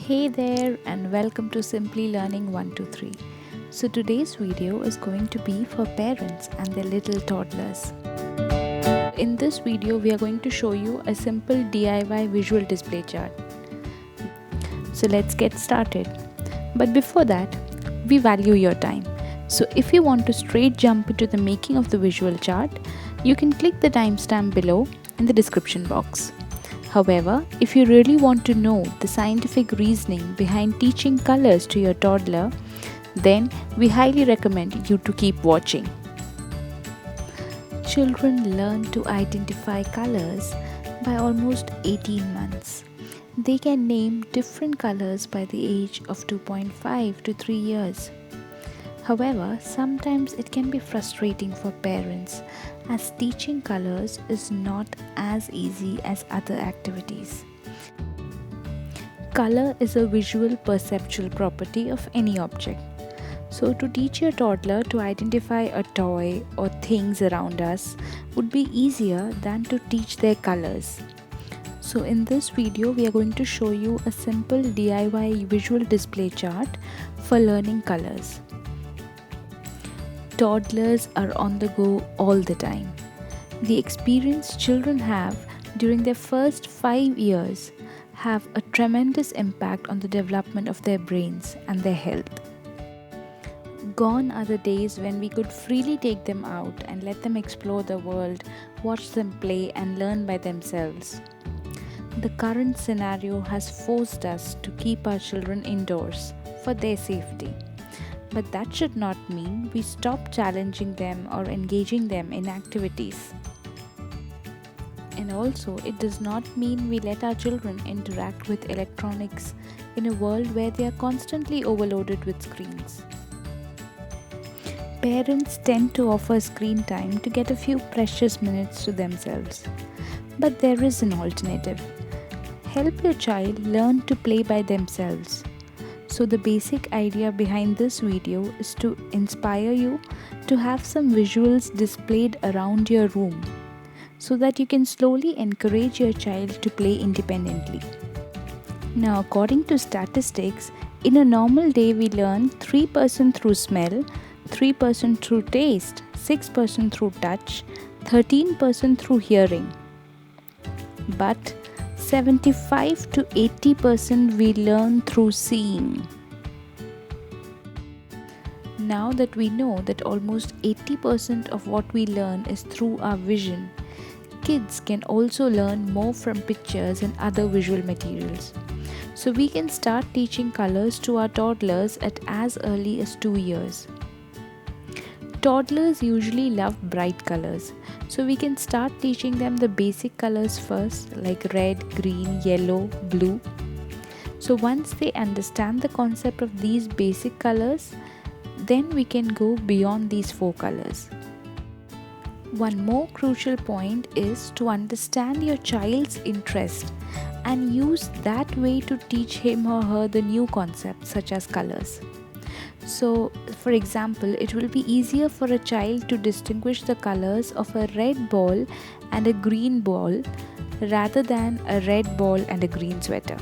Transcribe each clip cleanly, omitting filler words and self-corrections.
Hey there and welcome to Simply Learning 123. So today's video is going to be for parents and their little toddlers. In this video we are going to show you a simple DIY visual display chart. So let's get started. But before that, we value your time. So if you want to straight jump into the making of the visual chart, you can click the timestamp below in the description box. However, if you really want to know the scientific reasoning behind teaching colors to your toddler, then we highly recommend you to keep watching. Children learn to identify colors by almost 18 months. They can name different colors by the age of 2.5 to 3 years. However, sometimes it can be frustrating for parents as teaching colors is not as easy as other activities. Color is a visual perceptual property of any object. So to teach your toddler to identify a toy or things around us would be easier than to teach their colors. So in this video we are going to show you a simple DIY visual display chart for learning colors. Toddlers are on the go all the time. The experience children have during their first 5 years have a tremendous impact on the development of their brains and their health. Gone are the days when we could freely take them out and let them explore the world, watch them play and learn by themselves. The current scenario has forced us to keep our children indoors for their safety. But that should not mean we stop challenging them or engaging them in activities. And also, it does not mean we let our children interact with electronics in a world where they are constantly overloaded with screens. Parents tend to offer screen time to get a few precious minutes to themselves. But there is an alternative. Help your child learn to play by themselves. So the basic idea behind this video is to inspire you to have some visuals displayed around your room so that you can slowly encourage your child to play independently. Now, according to statistics, in a normal day we learn 3% through smell, 3% through taste, 6% through touch, 13% through hearing. But 75 to 80% we learn through seeing. Now that we know that almost 80% of what we learn is through our vision, kids can also learn more from pictures and other visual materials. So we can start teaching colors to our toddlers at as early as 2 years. Toddlers usually love bright colors, so we can start teaching them the basic colors first, like red, green, yellow, blue. So once they understand the concept of these basic colors, then we can go beyond these 4 colors. One more crucial point is to understand your child's interest and use that way to teach him or her the new concepts such as colors. So, for example, it will be easier for a child to distinguish the colors of a red ball and a green ball rather than a red ball and a green sweater.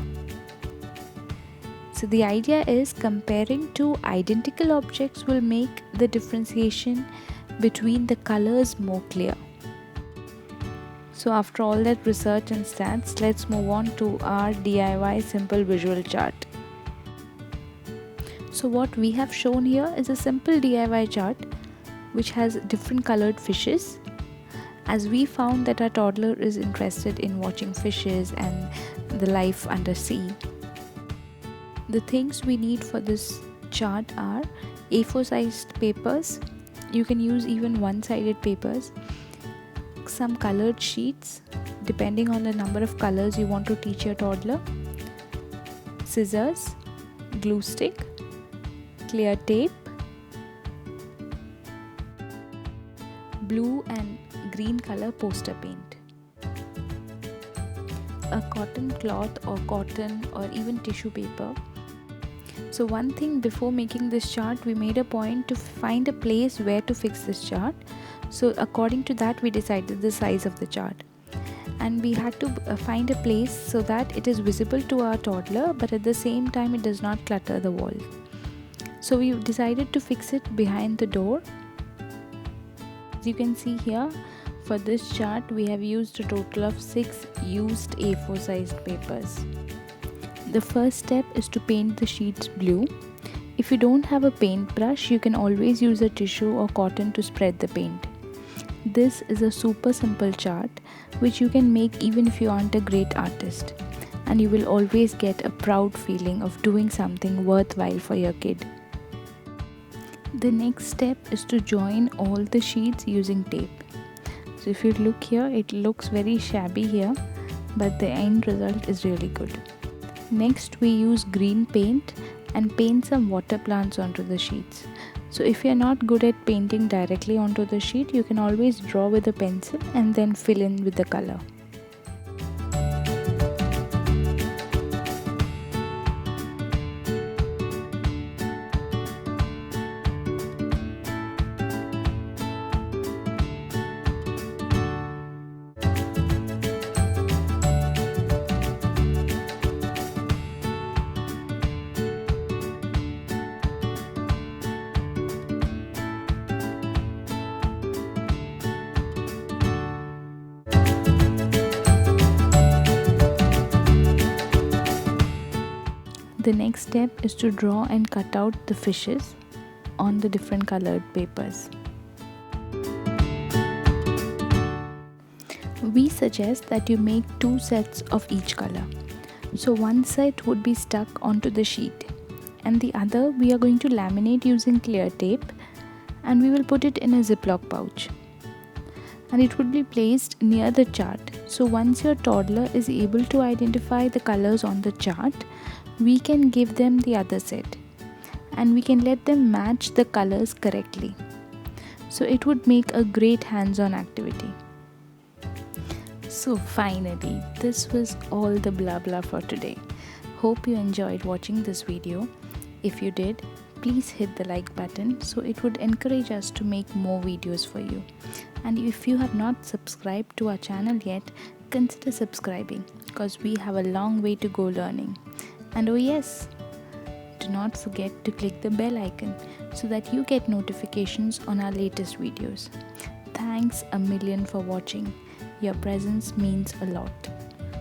So the idea is comparing two identical objects will make the differentiation between the colors more clear. So after all that research and stats, let's move on to our DIY simple visual chart. So what we have shown here is a simple DIY chart which has different colored fishes, as we found that our toddler is interested in watching fishes and the life under sea. The things we need for this chart are A4 sized papers, you can use even one-sided papers, some colored sheets depending on the number of colors you want to teach your toddler, scissors, glue stick, clear tape, blue and green color poster paint, a cotton cloth or cotton or even tissue paper. So one thing, before making this chart we made a point to find a place where to fix this chart. So according to that we decided the size of the chart. and we had to find a place so that it is visible to our toddler, but at the same time it does not clutter the wall. So we decided to fix it behind the door. As you can see here, for this chart we have used a total of 6 used A4 sized papers. The first step is to paint the sheets blue. If you don't have a paintbrush, you can always use a tissue or cotton to spread the paint. This is a super simple chart which you can make even if you aren't a great artist, and you will always get a proud feeling of doing something worthwhile for your kid. The next step is to join all the sheets using tape. So if you look here, it looks very shabby here, but the end result is really good. Next, we use green paint and paint some water plants onto the sheets. So if you're not good at painting directly onto the sheet, you can always draw with a pencil and then fill in with the color. The next step is to draw and cut out the fishes on the different colored papers. We suggest that you make 2 sets of each color. So one set would be stuck onto the sheet, and the other we are going to laminate using clear tape, and we will put it in a Ziploc pouch. And it would be placed near the chart. So once your toddler is able to identify the colors on the chart, we can give them the other set, and we can let them match the colors correctly. So it would make a great hands-on activity. So finally, this was all the blah blah for today. Hope you enjoyed watching this video. If you did, please hit the like button, so it would encourage us to make more videos for you. And if you have not subscribed to our channel yet, consider subscribing, because we have a long way to go learning. And oh yes, do not forget to click the bell icon so that you get notifications on our latest videos. Thanks a million for watching. Your presence means a lot.